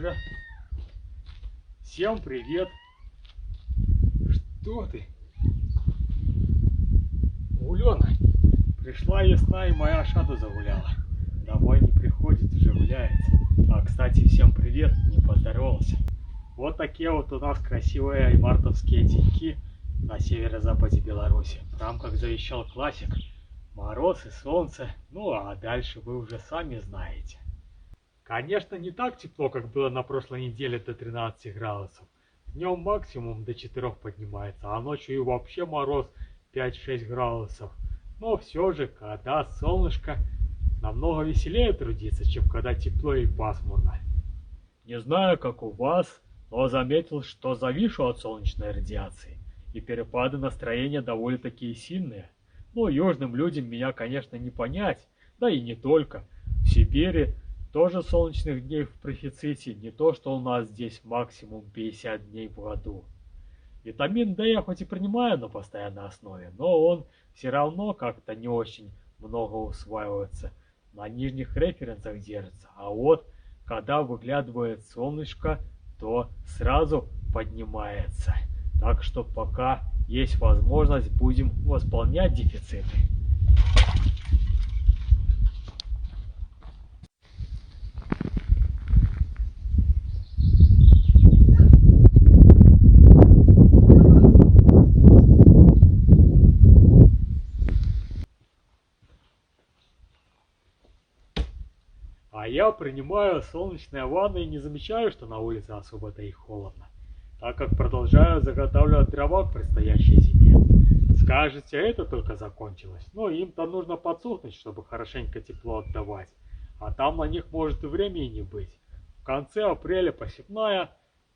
уже. Всем привет. Что ты? Гулёна. Пришла весна и моя шаду загуляла. Домой не приходит, уже гуляет. А, кстати, всем привет, не поздоровался. Вот такие вот у нас красивые мартовские деньки на северо-западе Беларуси. Прям как завещал классик. Мороз и солнце. Ну а дальше вы уже сами знаете. Конечно, не так тепло, как было на прошлой неделе до 13 градусов. Днем максимум до 4 поднимается, а ночью и вообще мороз 5-6 градусов. Но все же, когда солнышко, намного веселее трудиться, чем когда тепло и пасмурно. Не знаю, как у вас, но заметил, что завишу от солнечной радиации, и перепады настроения довольно-таки сильные. Но южным людям меня, конечно, не понять, да и не только. В Сибири тоже солнечных дней в профиците, не то что у нас здесь максимум 50 дней в году. Витамин D я хоть и принимаю на постоянной основе, но он все равно как-то не очень много усваивается, на нижних референсах держится. А вот когда выглядывает солнышко, то сразу поднимается. Так что пока есть возможность, будем восполнять дефициты. А я принимаю солнечные ванны и не замечаю, что на улице особо-то и холодно, так как продолжаю заготавливать дрова к предстоящей зиме. Скажете, это только закончилось, но им-то нужно подсохнуть, чтобы хорошенько тепло отдавать, а там на них может и времени не быть. В конце апреля посевная,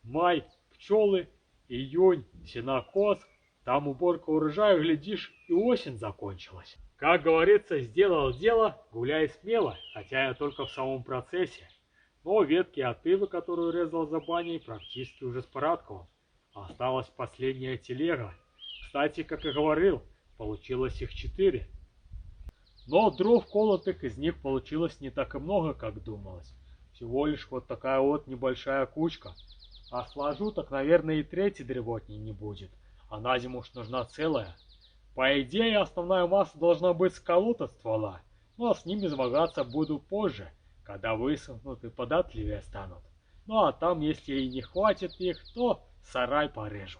май пчелы, июнь сенокос, там уборка урожая, глядишь, и осень закончилась. Как говорится, сделал дело, гуляй смело, хотя я только в самом процессе. Но ветки от ивы, которую резал за баней, практически уже с Парадковым. Осталась последняя телега. Кстати, как и говорил, получилось их 4. Но дров колотых из них получилось не так и много, как думалось. Всего лишь вот такая вот небольшая кучка. А сложу, так, наверное, и третьей древотни не будет. А на зиму уж нужна целая. По идее, основная масса должна быть с колота ствола, но с ними измогаться буду позже, когда высохнут и податливее станут. Ну а там, если и не хватит их, то сарай порежу.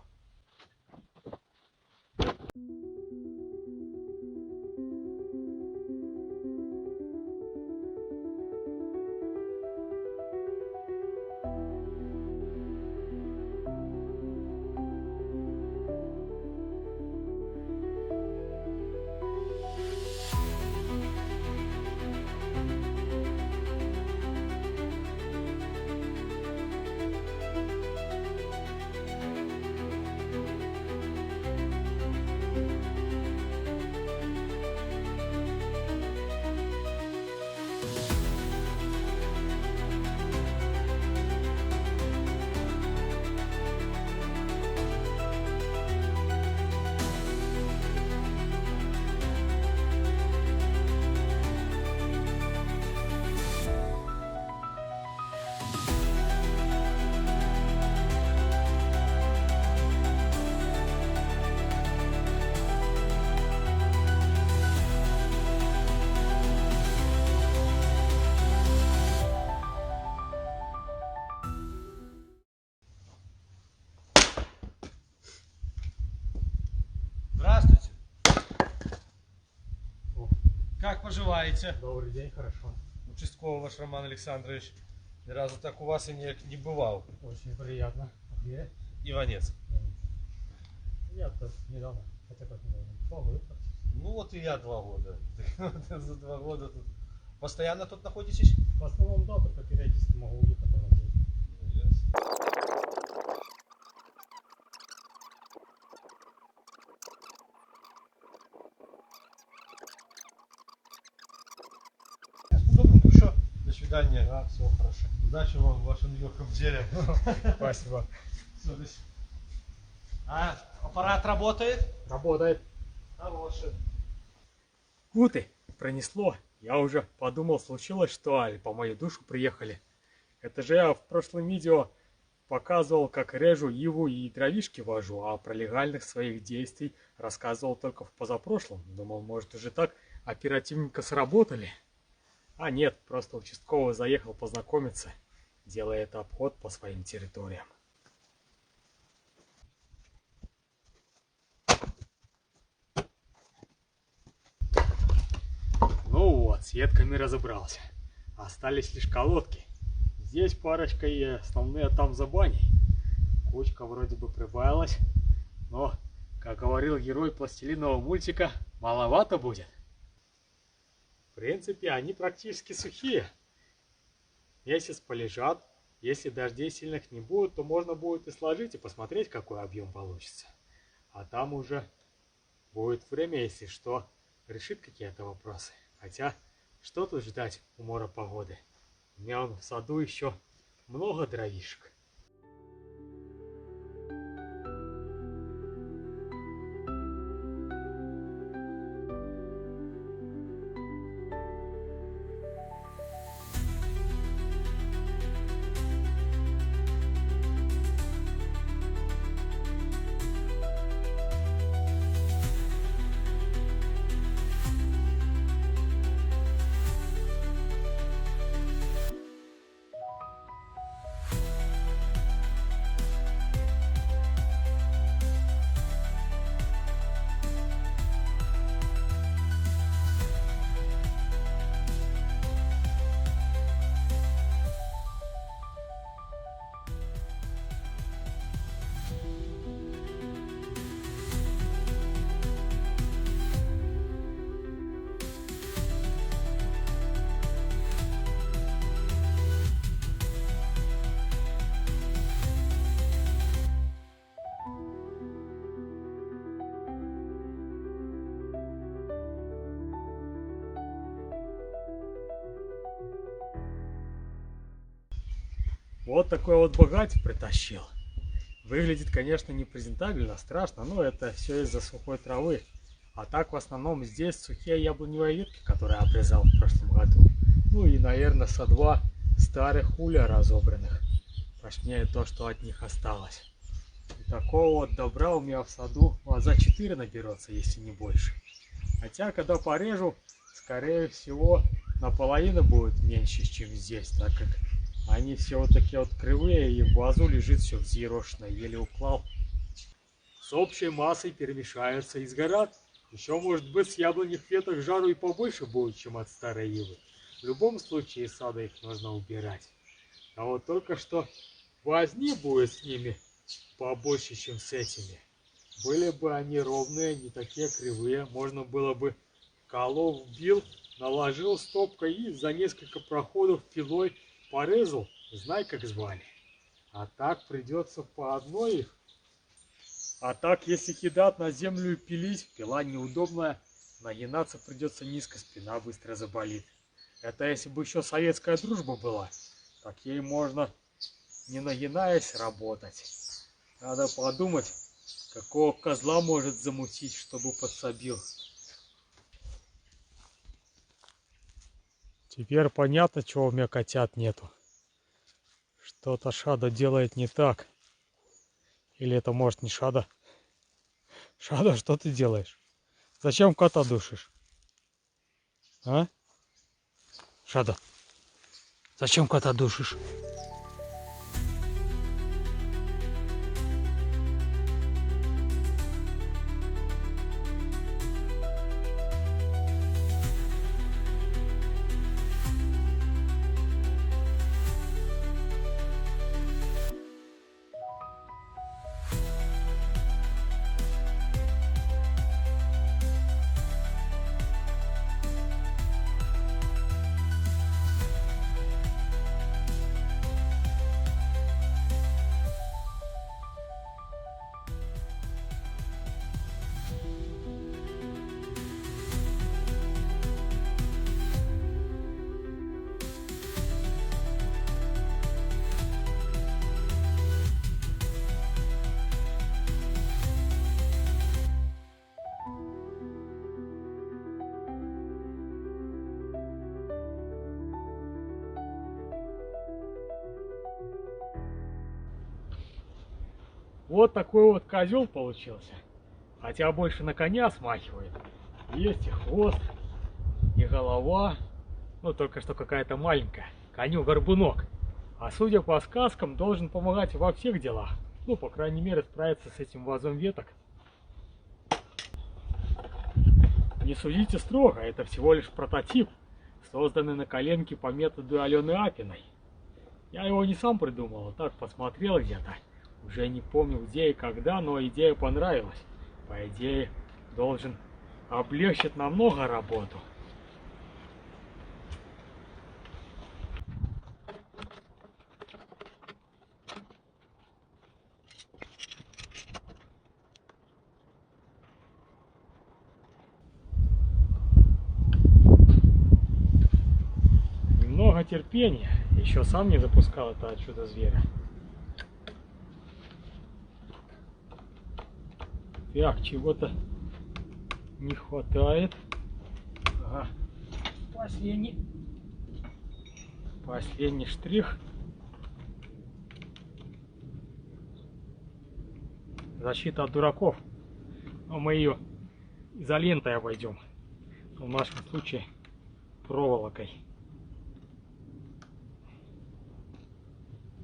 Здравствуйте. Как поживаете? Добрый день, хорошо. Участковый ваш Роман Александрович. Ни разу так у вас и не бывал. Очень приятно. Где? Иванец. Я тут недавно, хотя как недавно, 2 года практически. Ну вот и я 2 года. За 2 года тут. Постоянно тут находитесь? В основном, да, только периодически могу уехать на день. Добренько, все. До свидания. Да, все хорошо. Удачи вам в вашем нелегком деле. Спасибо. Все, до свидания. А, аппарат работает? Работает. Хороший. Ух ты, пронесло. Я уже подумал, случилось что, или по мою душу приехали. Это же я в прошлом видео показывал, как режу иву и дровишки вожу, а про легальных своих действий рассказывал только в позапрошлом. Думал, может уже так оперативненько сработали. А нет, просто участковый заехал познакомиться, делая это обход по своим территориям. Ну вот, с ветками разобрался. Остались лишь колодки. Здесь парочка и основные там за баней. Кучка вроде бы прибавилась, но, как говорил герой пластилинового мультика, маловато будет. В принципе, они практически сухие. Месяц полежат. Если дождей сильных не будет, то можно будет и сложить, и посмотреть, какой объем получится. А там уже будет время, если что, решит какие-то вопросы. Хотя, что тут ждать у мора погоды? У меня в саду еще много дровишек. Вот такой вот богатик притащил. Выглядит, конечно, не презентабельно, страшно, но это все из-за сухой травы. А так, в основном, здесь сухие яблоневые ветки, которые обрезал в прошлом году. Ну и, наверное, со 2 старых уля разобранных. Точнее, то, что от них осталось. И такого вот добра у меня в саду за 4 наберется, если не больше. Хотя, когда порежу, скорее всего, наполовину будет меньше, чем здесь, так как они все вот такие вот кривые, и в вазу лежит все взъерошенное, еле уклал. С общей массой перемешаются и сгорят. Еще, может быть, с яблоневых веток жару и побольше будет, чем от старой ивы. В любом случае, из сада их нужно убирать. А вот только что возни будет с ними побольше, чем с этими. Были бы они ровные, не такие кривые, можно было бы колов вбил, наложил стопкой и за несколько проходов пилой порезал, знай как звали. А так придется по одной их. А так, если кидать на землю и пилить, пила неудобная, нагинаться придется низко, спина быстро заболит. Это если бы еще советская дружба была, так ей можно, не нагинаясь, работать. Надо подумать, какого козла может замутить, чтобы подсобил. Теперь понятно, чего у меня котят нету. Что-то Шада делает не так. Или это может не Шада? Шада, что ты делаешь? Зачем кота душишь? А? Шада, зачем кота душишь? Вот такой вот козел получился. Хотя больше на коня смахивает. Есть и хвост, и голова. Ну, только что какая-то маленькая. Коню горбунок. А судя по сказкам, должен помогать во всех делах. Ну, по крайней мере, справиться с этим вазом веток. Не судите строго, это всего лишь прототип, созданный на коленке по методу Алены Апиной. Я его не сам придумал, а так посмотрел где-то. Уже не помню где и когда, но идея понравилась. По идее, должен облегчить намного работу. Немного терпения. Еще сам не запускал это чудо-зверя. Так, чего-то не хватает. Ага. Последний штрих. Защита от дураков. Но мы ее изолентой обойдем. В нашем случае проволокой.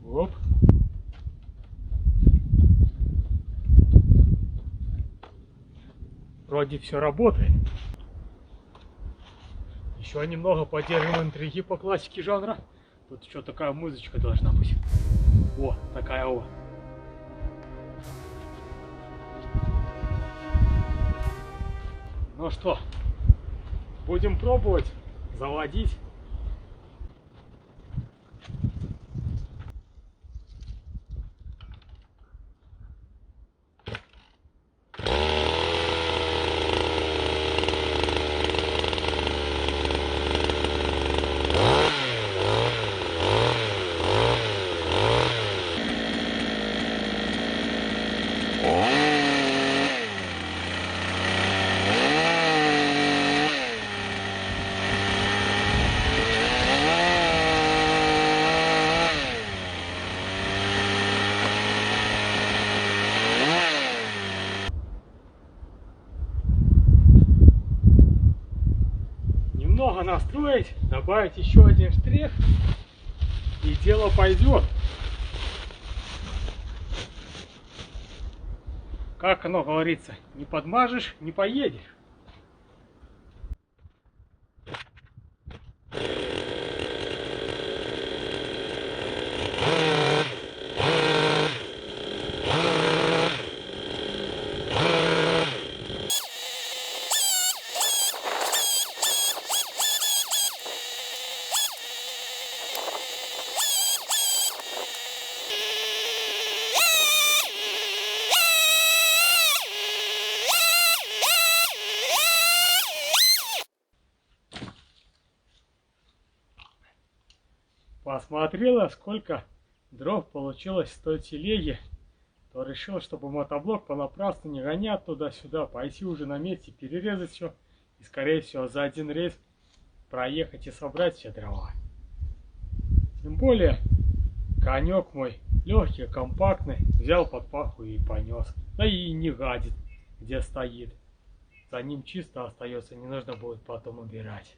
Оп. Вроде все работает. Еще немного поддержим интриги по классике жанра. Тут еще такая музычка должна быть. О, такая вот. Ну что, будем пробовать заводить. Немного настроить, добавить еще один штрих, и дело пойдет. Как оно говорится, не подмажешь, не поедешь. Посмотрела, сколько дров получилось с той телеги, то решил, чтобы мотоблок понапрасну не гонять туда-сюда, пойти уже на месте, перерезать все и, скорее всего, за один рейс проехать и собрать все дрова. Тем более, конек мой легкий, компактный, взял под паху и понес. Да и не гадит, где стоит. За ним чисто остается, не нужно будет потом убирать.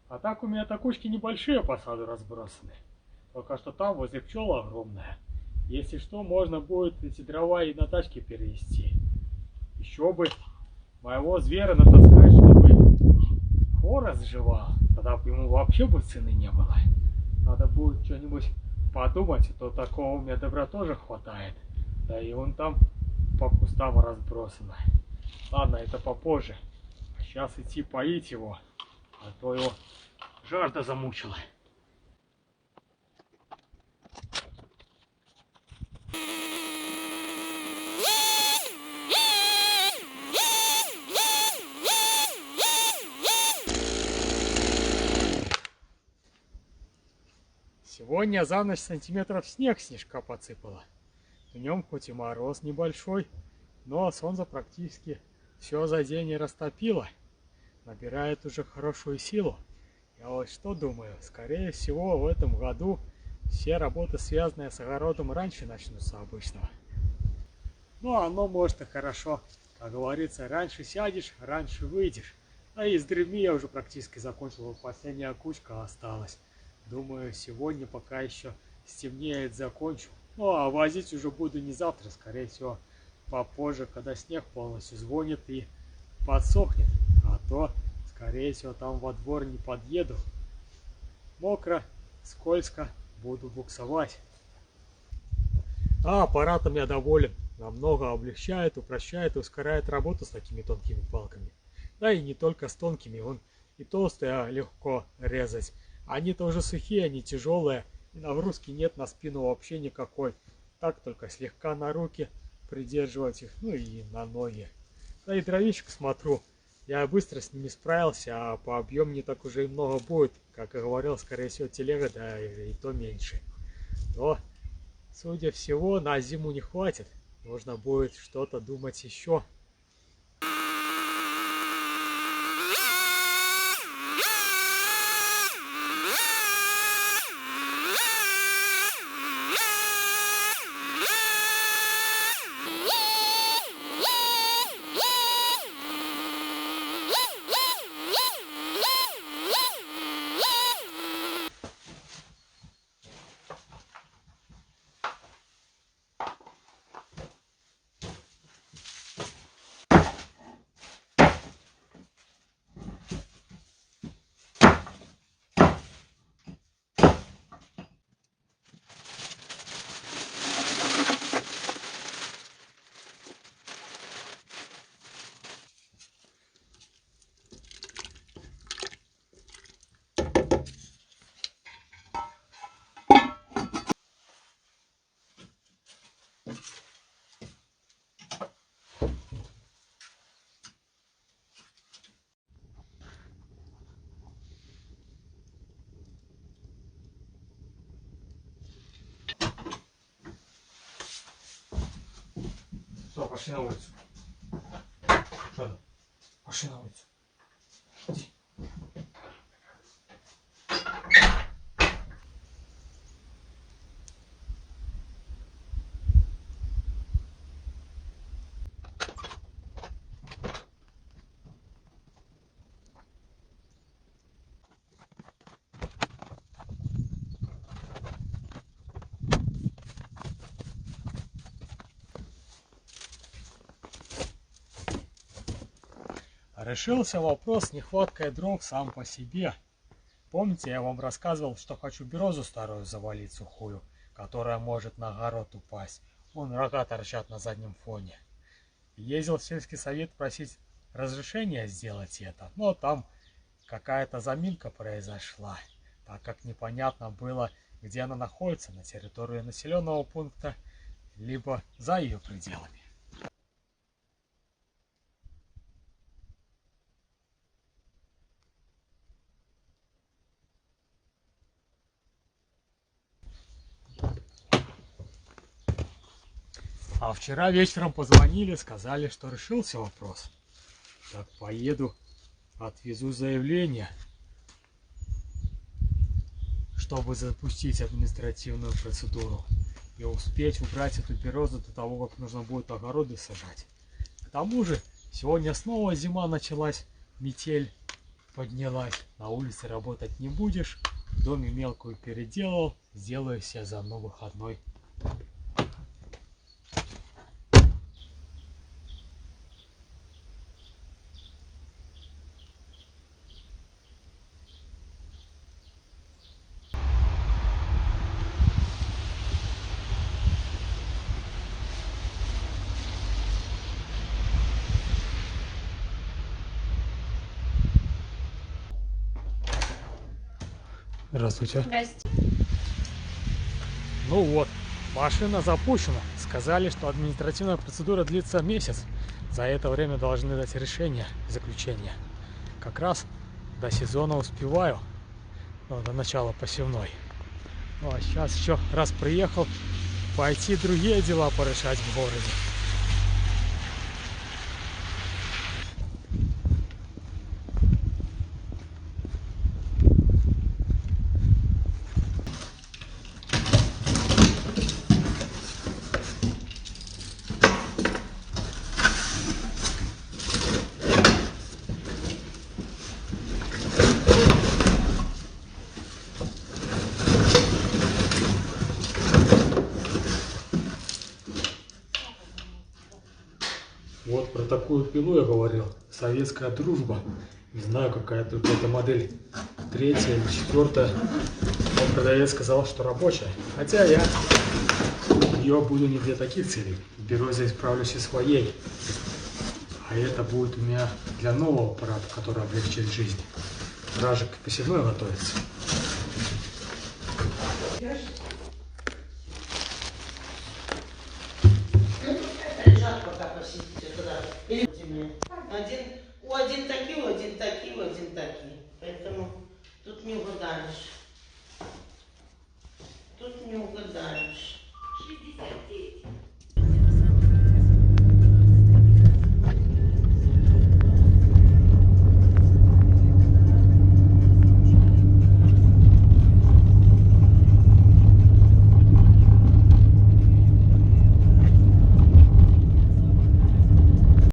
А так у меня кучки небольшие по саду разбросаны. Только что там возле пчел огромная. Если что, можно будет эти дрова и на тачке перевезти. Еще бы моего зверя натаскать, чтобы хворост жевал. Тогда бы ему вообще бы цены не было. Надо будет что-нибудь подумать, а то такого у меня добра тоже хватает. Да и он там по кустам разбросан. Ладно, это попозже. А сейчас идти поить его, а то его жажда замучила. Сегодня за ночь сантиметров снежка подсыпала. Днем хоть и мороз небольшой, но солнце практически все за день и растопило. Набирает уже хорошую силу. Я вот что думаю, скорее всего в этом году все работы, связанные с огородом, раньше начнутся обычного. Ну, оно может и хорошо. Как говорится, раньше сядешь, раньше выйдешь. А из древни я уже практически закончил, последняя кучка осталась. Думаю, сегодня, пока еще стемнеет, закончу. Ну, а возить уже буду не завтра, скорее всего, попозже, когда снег полностью звонит и подсохнет. А то, скорее всего, там во двор не подъеду. Мокро, скользко, буду буксовать. А аппаратом я доволен. Намного облегчает, упрощает и ускоряет работу с такими тонкими палками. Да и не только с тонкими, он и толстые легко резать. Они тоже сухие, они тяжелые, и нагрузки нет на спину вообще никакой. Так только слегка на руки придерживать их, ну и на ноги. Да и дровишек смотрю, я быстро с ними справился, а по объему не так уже и много будет. Как и говорил, скорее всего телега, да и то меньше. Но, судя всего, на зиму не хватит. Нужно будет что-то думать еще. Все, пошли на улицу. Что там? Пошли на улицу. Иди. Решился вопрос с нехваткой дров сам по себе. Помните, я вам рассказывал, что хочу березу старую завалить сухую, которая может на огород упасть. Вон рога торчат на заднем фоне. Ездил в сельский совет просить разрешения сделать это, но там какая-то заминка произошла, так как непонятно было, где она находится, на территории населенного пункта, либо за ее пределами. А вчера вечером позвонили, сказали, что решился вопрос. Так поеду, отвезу заявление, чтобы запустить административную процедуру и успеть убрать эту березу до того, как нужно будет огороды сажать. К тому же, сегодня снова зима началась, метель поднялась, на улице работать не будешь, в доме мелкую переделал, сделаю себе заодно выходной. Здравствуйте. Здрасте. Ну вот, машина запущена. Сказали, что административная процедура длится месяц. За это время должны дать решение, заключение. Как раз до сезона успеваю, до начала посевной. Ну а сейчас еще раз приехал, пойти другие дела порешать в городе. такую пилу, я говорил, советская дружба. Не знаю, какая тут эта модель, 3-я или 4-я. Но продавец сказал, что рабочая. Хотя я ее буду не для таких целей. Березой справлюсь и своей. А это будет у меня для нового аппарата, который облегчит жизнь. Ражик посевной готовится. Лежат пока посидите туда. Или один такие. Поэтому тут не угадаешь. 69.